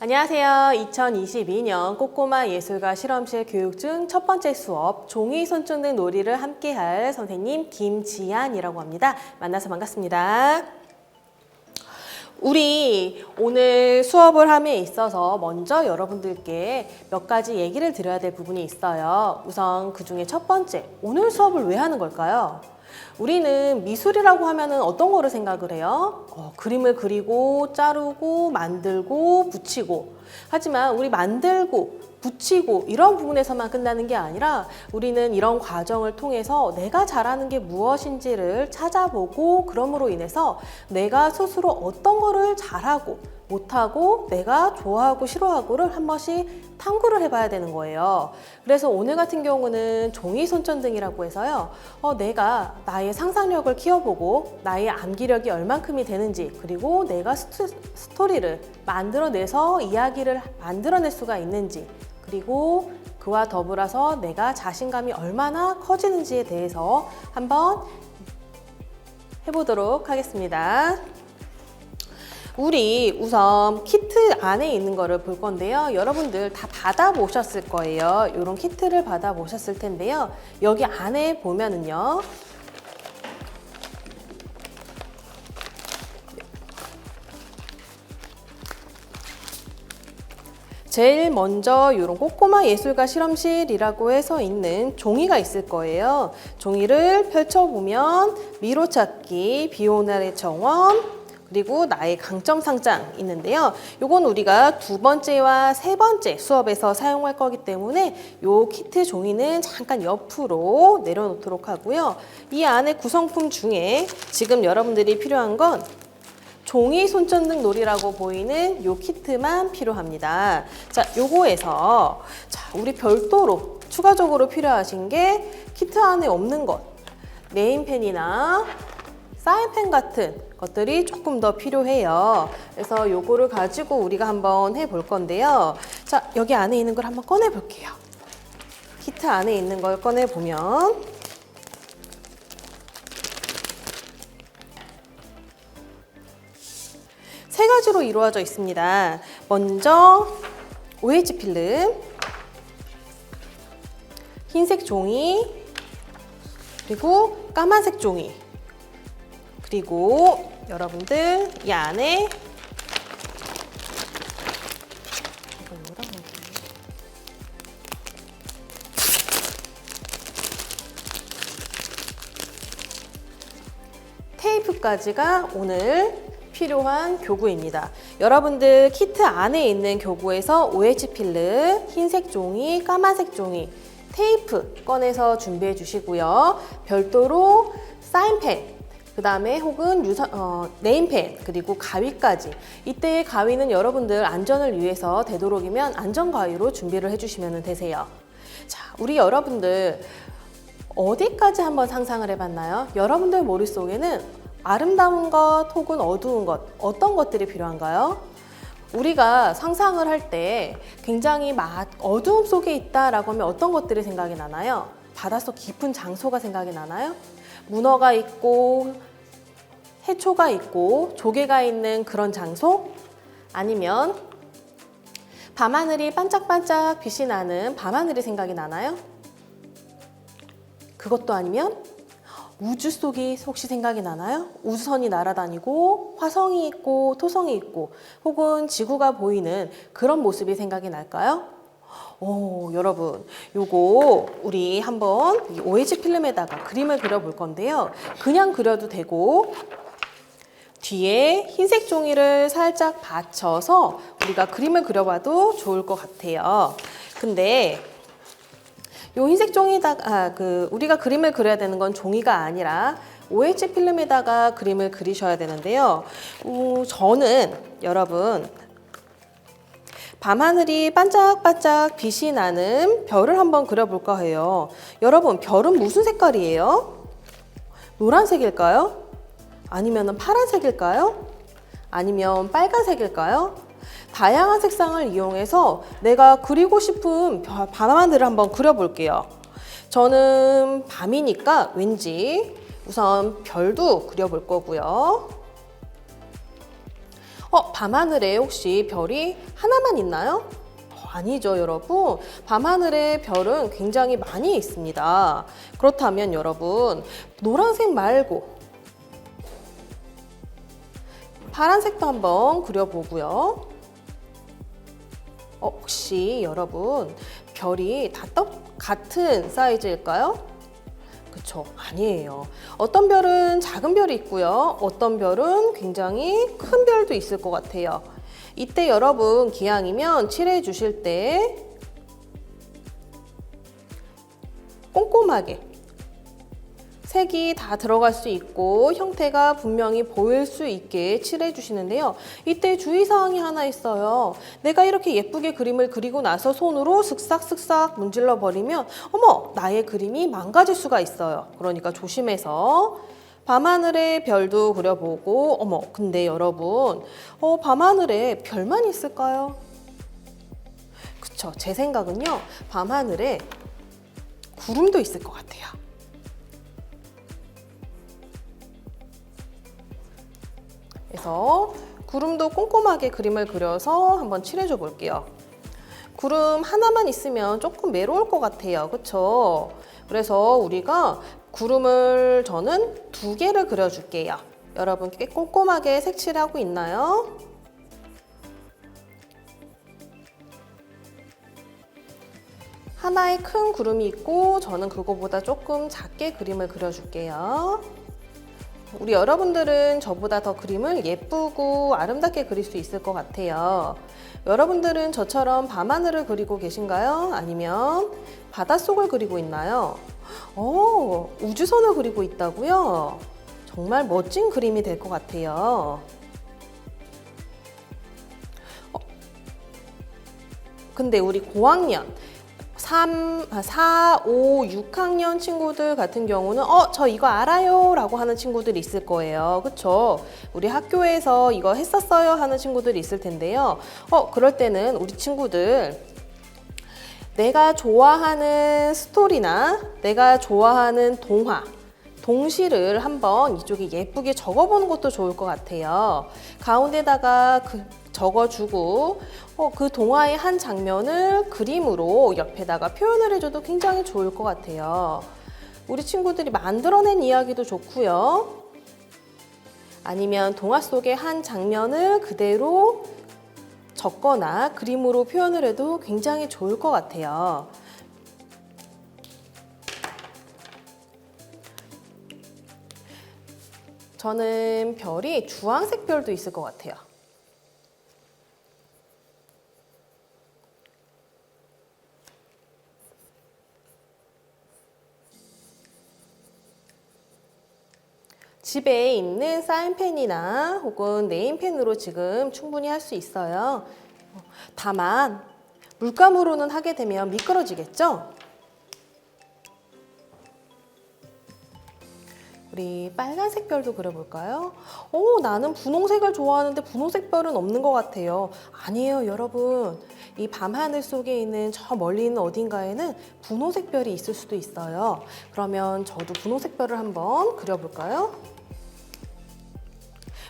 안녕하세요. 2022년 꼬꼬마 예술가 실험실 교육 중 첫 번째 수업 종이 손전등 놀이를 함께할 선생님 김지안이라고 합니다. 만나서 반갑습니다. 우리 오늘 수업을 함에 있어서 먼저 여러분들께 몇 가지 얘기를 드려야 될 부분이 있어요. 우선 그 중에 첫 번째, 오늘 수업을 왜 하는 걸까요? 우리는 미술이라고 하면은 어떤 거를 생각을 해요? 그림을 그리고 자르고 만들고 붙이고. 하지만 우리 만들고 붙이고 이런 부분에서만 끝나는 게 아니라 우리는 이런 과정을 통해서 내가 잘하는 게 무엇인지를 찾아보고 그럼으로 인해서 내가 스스로 어떤 거를 잘하고 못하고 내가 좋아하고 싫어하고를 한 번씩 탐구를 해봐야 되는 거예요. 그래서 오늘 같은 경우는 종이 손전등이라고 해서요. 내가 나의 상상력을 키워보고 나의 암기력이 얼만큼이 되는지 그리고 내가 스토리를 만들어내서 이야기를 만들어낼 수가 있는지 그리고 그와 더불어서 내가 자신감이 얼마나 커지는지에 대해서 한번 해보도록 하겠습니다. 우리 우선 키트 안에 있는 거를 볼 건데요. 여러분들 다 받아보셨을 거예요. 이런 키트를 받아보셨을 텐데요. 여기 안에 보면은요. 제일 먼저 이런 꼬꼬마 예술가 실험실이라고 해서 있는 종이가 있을 거예요. 종이를 펼쳐보면 미로찾기, 비오날의 정원, 그리고 나의 강점 상장 있는데요. 요건 우리가 두 번째와 세 번째 수업에서 사용할 거기 때문에 요 키트 종이는 잠깐 옆으로 내려놓도록 하고요. 이 안에 구성품 중에 지금 여러분들이 필요한 건 종이 손전등 놀이라고 보이는 요 키트만 필요합니다. 자, 요거에서 우리 별도로 추가적으로 필요하신 게 키트 안에 없는 것, 네임펜이나 사인펜 같은 것들이 조금 더 필요해요. 그래서 요거를 가지고 우리가 한번 해볼 건데요. 자, 여기 안에 있는 걸 한번 꺼내 볼게요. 키트 안에 있는 걸 꺼내 보면 세 가지로 이루어져 있습니다. 먼저 OH 필름, 흰색 종이, 그리고 까만색 종이, 그리고 여러분들 이 안에 테이프까지가 오늘 필요한 교구입니다. 여러분들 키트 안에 있는 교구에서 OH 필름, 흰색 종이, 까만색 종이, 테이프 꺼내서 준비해 주시고요. 별도로 사인펜, 그 다음에 혹은 네임펜, 그리고 가위까지. 이때의 가위는 여러분들 안전을 위해서 되도록이면 안전가위로 준비를 해주시면 되세요. 자, 우리 여러분들 어디까지 한번 상상을 해봤나요? 여러분들 머릿속에는 아름다운 것 혹은 어두운 것, 어떤 것들이 필요한가요? 우리가 상상을 할 때 굉장히 어두움 속에 있다라고 하면 어떤 것들이 생각이 나나요? 바닷속 깊은 장소가 생각이 나나요? 문어가 있고 해초가 있고 조개가 있는 그런 장소? 아니면 밤하늘이 반짝반짝 빛이 나는 밤하늘이 생각이 나나요? 그것도 아니면 우주 속이 혹시 생각이 나나요? 우주선이 날아다니고 화성이 있고 토성이 있고 혹은 지구가 보이는 그런 모습이 생각이 날까요? 여러분, 요거 우리 한번 이 OH 필름에다가 그림을 그려볼 건데요. 그냥 그려도 되고 뒤에 흰색 종이를 살짝 받쳐서 우리가 그림을 그려봐도 좋을 것 같아요. 근데 요 흰색 종이다가 우리가 그림을 그려야 되는 건 종이가 아니라 OH 필름에다가 그림을 그리셔야 되는데요. 저는 여러분 밤하늘이 반짝반짝 빛이 나는 별을 한번 그려볼까 해요. 여러분, 별은 무슨 색깔이에요? 노란색일까요? 아니면 파란색일까요? 아니면 빨간색일까요? 다양한 색상을 이용해서 내가 그리고 싶은 밤하늘을 한번 그려볼게요. 저는 밤이니까 왠지 우선 별도 그려볼 거고요. 밤하늘에 혹시 별이 하나만 있나요? 아니죠, 여러분. 밤하늘에 별은 굉장히 많이 있습니다. 그렇다면 여러분, 노란색 말고 파란색도 한번 그려보고요. 혹시 여러분, 별이 다 똑같은 사이즈일까요? 그쵸? 아니에요. 어떤 별은 작은 별이 있고요. 어떤 별은 굉장히 큰 별도 있을 것 같아요. 이때 여러분 기왕이면 칠해 주실 때 꼼꼼하게 색이 다 들어갈 수 있고 형태가 분명히 보일 수 있게 칠해 주시는데요. 이때 주의사항이 하나 있어요. 내가 이렇게 예쁘게 그림을 그리고 나서 손으로 슥싹슥싹 문질러 버리면 어머, 나의 그림이 망가질 수가 있어요. 그러니까 조심해서 밤하늘에 별도 그려보고 어머, 근데 여러분 밤하늘에 별만 있을까요? 그쵸, 제 생각은요, 밤하늘에 구름도 있을 것 같아요. 그래서 구름도 꼼꼼하게 그림을 그려서 한번 칠해줘 볼게요. 구름 하나만 있으면 조금 외로울 것 같아요. 그쵸? 그래서 우리가 구름을 저는 2개를 그려줄게요. 여러분 꽤 꼼꼼하게 색칠하고 있나요? 하나의 큰 구름이 있고 저는 그거보다 조금 작게 그림을 그려줄게요. 우리 여러분들은 저보다 더 그림을 예쁘고 아름답게 그릴 수 있을 것 같아요. 여러분들은 저처럼 밤하늘을 그리고 계신가요? 아니면 바닷속을 그리고 있나요? 우주선을 그리고 있다고요? 정말 멋진 그림이 될 것 같아요. 근데 우리 고학년 4, 5, 6학년 친구들 같은 경우는 저 이거 알아요 라고 하는 친구들이 있을 거예요. 그쵸? 우리 학교에서 이거 했었어요 하는 친구들이 있을 텐데요. 그럴 때는 우리 친구들 내가 좋아하는 스토리나 내가 좋아하는 동화, 동시를 한번 이쪽에 예쁘게 적어보는 것도 좋을 것 같아요. 가운데다가 적어주고 그 동화의 한 장면을 그림으로 옆에다가 표현을 해줘도 굉장히 좋을 것 같아요. 우리 친구들이 만들어낸 이야기도 좋고요. 아니면 동화 속의 한 장면을 그대로 적거나 그림으로 표현을 해도 굉장히 좋을 것 같아요. 저는 별이 주황색 별도 있을 것 같아요. 집에 있는 사인펜이나 혹은 네임펜으로 지금 충분히 할 수 있어요. 다만 물감으로는 하게 되면 미끄러지겠죠? 우리 빨간색 별도 그려볼까요? 나는 분홍색을 좋아하는데 분홍색 별은 없는 것 같아요. 아니에요, 여러분. 이 밤하늘 속에 있는 저 멀리 있는 어딘가에는 분홍색 별이 있을 수도 있어요. 그러면 저도 분홍색 별을 한번 그려볼까요?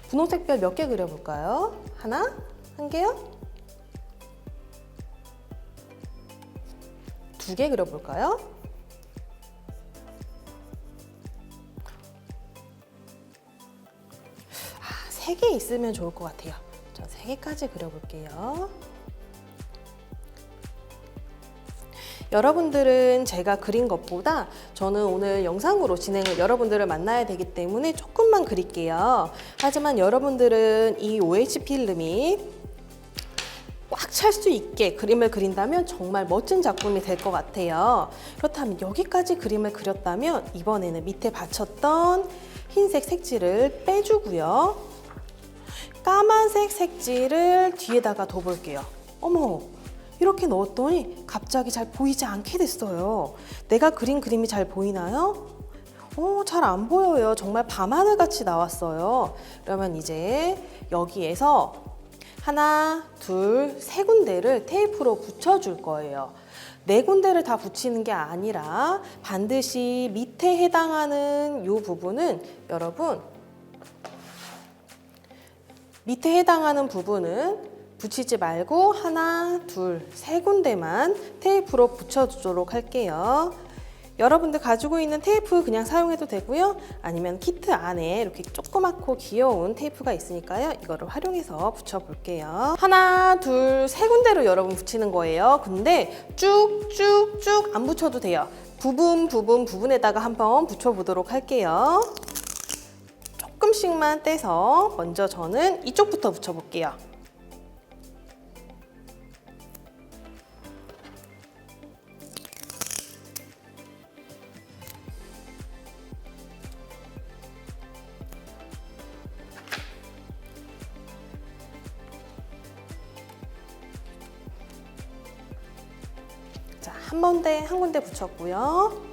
분홍색 별 몇 개 그려볼까요? 하나? 한 개요? 2개 그려볼까요? 아, 3개 있으면 좋을 것 같아요. 저 3개까지 그려볼게요. 여러분들은 제가 그린 것보다 저는 오늘 영상으로 여러분들을 만나야 되기 때문에 조금만 그릴게요. 하지만 여러분들은 이 OH 필름이 꽉 찰 수 있게 그림을 그린다면 정말 멋진 작품이 될 것 같아요. 그렇다면 여기까지 그림을 그렸다면 이번에는 밑에 받쳤던 흰색 색지를 빼주고요. 까만색 색지를 뒤에다가 둬볼게요. 어머! 이렇게 넣었더니 갑자기 잘 보이지 않게 됐어요. 내가 그린 그림이 잘 보이나요? 잘 안 보여요. 정말 밤하늘 같이 나왔어요. 그러면 이제 여기에서 하나, 둘, 3군데를 테이프로 붙여줄 거예요. 4군데를 다 붙이는 게 아니라 반드시 밑에 해당하는 이 부분은 여러분 밑에 해당하는 부분은 붙이지 말고 하나, 둘, 세 군데만 테이프로 붙여주도록 할게요. 여러분들 가지고 있는 테이프 그냥 사용해도 되고요. 아니면 키트 안에 이렇게 조그맣고 귀여운 테이프가 있으니까요. 이거를 활용해서 붙여볼게요. 하나, 둘, 세 군데로 여러분 붙이는 거예요. 근데 쭉쭉쭉 안 붙여도 돼요. 부분에다가 한번 붙여보도록 할게요. 조금씩만 떼서 먼저 저는 이쪽부터 붙여볼게요. 자, 한 군데 붙였고요.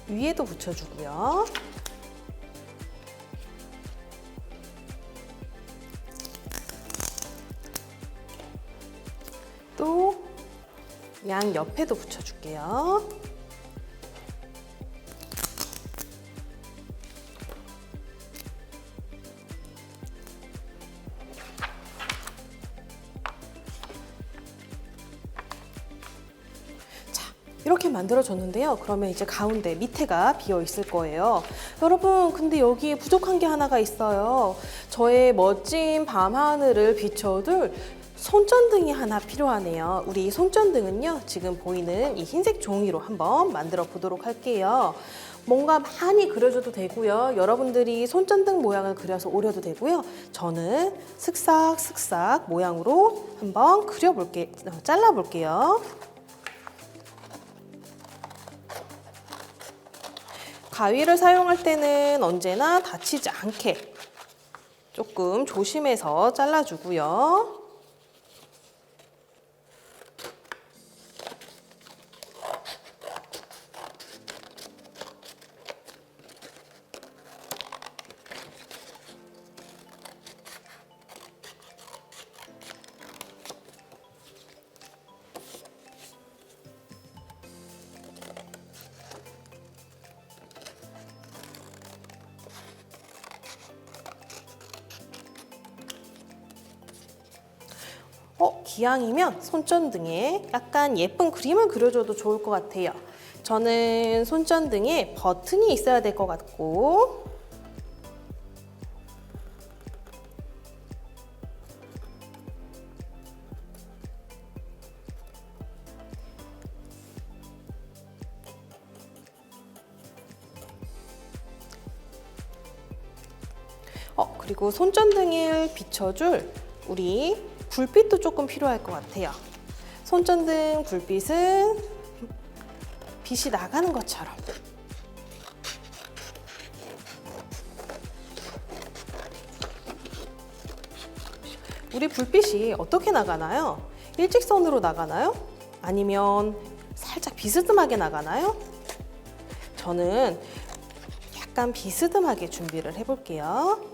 위에도 붙여주고요. 또 양 옆에도 붙여줄게요. 이렇게 만들어줬는데요. 그러면 이제 가운데 밑에가 비어 있을 거예요. 여러분, 근데 여기에 부족한 게 하나가 있어요. 저의 멋진 밤하늘을 비춰둘 손전등이 하나 필요하네요. 우리 이 손전등은요, 지금 보이는 이 흰색 종이로 한번 만들어 보도록 할게요. 뭔가 많이 그려줘도 되고요. 여러분들이 손전등 모양을 그려서 오려도 되고요. 저는 슥싹슥싹 모양으로 한번 잘라볼게요. 가위를 사용할 때는 언제나 다치지 않게 조금 조심해서 잘라주고요. 기왕이면 손전등에 약간 예쁜 그림을 그려줘도 좋을 것 같아요. 저는 손전등에 버튼이 있어야 될 것 같고, 그리고 손전등을 비춰줄 우리 불빛도 조금 필요할 것 같아요. 손전등 불빛은 빛이 나가는 것처럼 우리 불빛이 어떻게 나가나요? 일직선으로 나가나요? 아니면 살짝 비스듬하게 나가나요? 저는 약간 비스듬하게 준비를 해볼게요.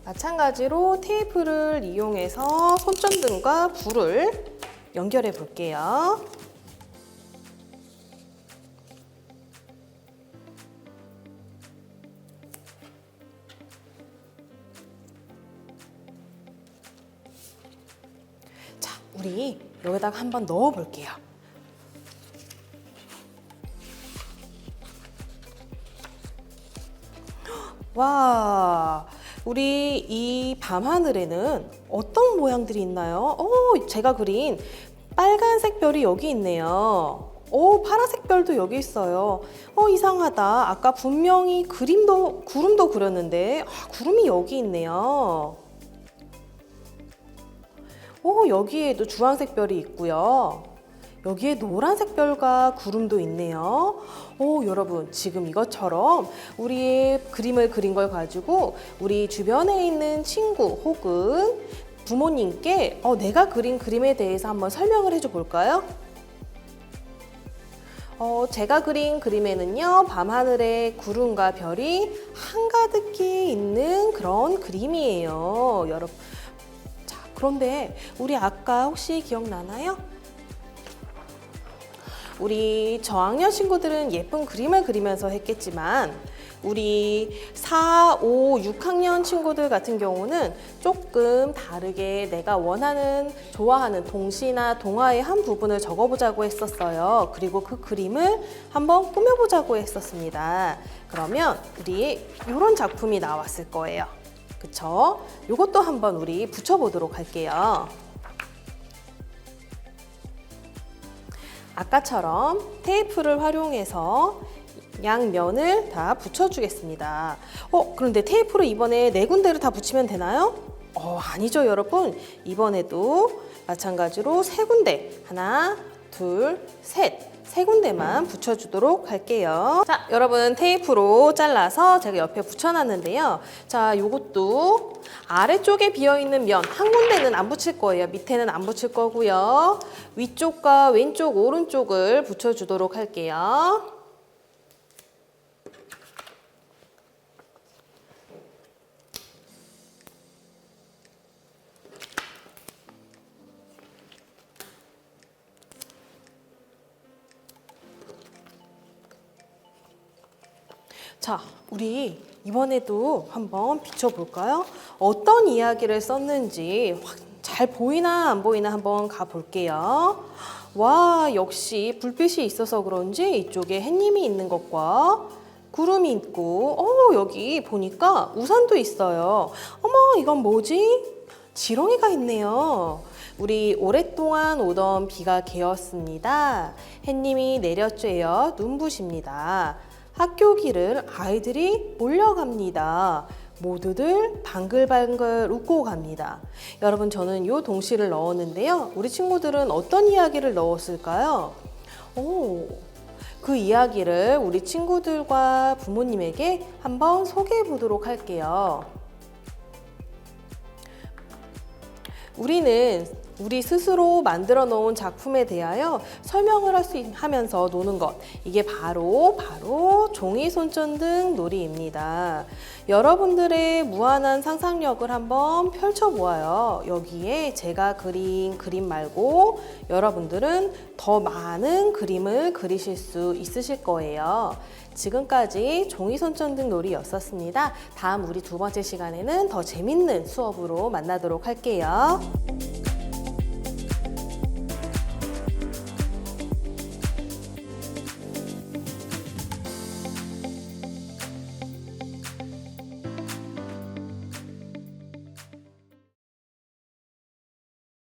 마찬가지로 테이프를 이용해서 손전등과 불을 연결해 볼게요. 자, 우리 여기다가 한번 넣어 볼게요. 와, 우리 이 밤하늘에는 어떤 모양들이 있나요? 제가 그린 빨간색 별이 여기 있네요. 파란색 별도 여기 있어요. 이상하다. 아까 분명히 구름도 그렸는데, 구름이 여기 있네요. 여기에도 주황색 별이 있고요. 여기에 노란색 별과 구름도 있네요. 여러분, 지금 이것처럼 우리의 그림을 그린 걸 가지고 우리 주변에 있는 친구 혹은 부모님께 내가 그린 그림에 대해서 한번 설명을 해줘 볼까요? 제가 그린 그림에는요, 밤하늘에 구름과 별이 한가득히 있는 그런 그림이에요. 여러분. 자, 그런데 우리 아까 혹시 기억나나요? 우리 저학년 친구들은 예쁜 그림을 그리면서 했겠지만 우리 4, 5, 6학년 친구들 같은 경우는 조금 다르게 내가 원하는, 좋아하는 동시나 동화의 한 부분을 적어보자고 했었어요. 그리고 그 그림을 한번 꾸며보자고 했었습니다. 그러면 우리 이런 작품이 나왔을 거예요. 그쵸? 이것도 한번 우리 붙여보도록 할게요. 아까처럼 테이프를 활용해서 양면을 다 붙여주겠습니다. 그런데 테이프를 이번에 4군데를 다 붙이면 되나요? 아니죠, 여러분. 이번에도 마찬가지로 3군데, 하나, 둘, 셋. 3군데만 붙여주도록 할게요. 자, 여러분 테이프로 잘라서 제가 옆에 붙여놨는데요. 자, 요것도 아래쪽에 비어있는 면 한 군데는 안 붙일 거예요. 밑에는 안 붙일 거고요. 위쪽과 왼쪽, 오른쪽을 붙여주도록 할게요. 자, 우리 이번에도 한번 비춰볼까요? 어떤 이야기를 썼는지 잘 보이나 안 보이나 한번 가볼게요. 와, 역시 불빛이 있어서 그런지 이쪽에 햇님이 있는 것과 구름이 있고, 여기 보니까 우산도 있어요. 어머, 이건 뭐지? 지렁이가 있네요. 우리 오랫동안 오던 비가 개었습니다. 햇님이 내려쬐어 눈부십니다. 학교 길을 아이들이 몰려갑니다. 모두들 방글방글 웃고 갑니다. 여러분, 저는 이 동시를 넣었는데요. 우리 친구들은 어떤 이야기를 넣었을까요? 그 이야기를 우리 친구들과 부모님에게 한번 소개해 보도록 할게요. 우리는 우리 스스로 만들어 놓은 작품에 대하여 설명을 하면서 노는 것, 이게 바로 종이 손전등 놀이입니다. 여러분들의 무한한 상상력을 한번 펼쳐보아요. 여기에 제가 그린 그림 말고 여러분들은 더 많은 그림을 그리실 수 있으실 거예요. 지금까지 종이 손전등 놀이였었습니다. 다음 우리 2번째 시간에는 더 재밌는 수업으로 만나도록 할게요.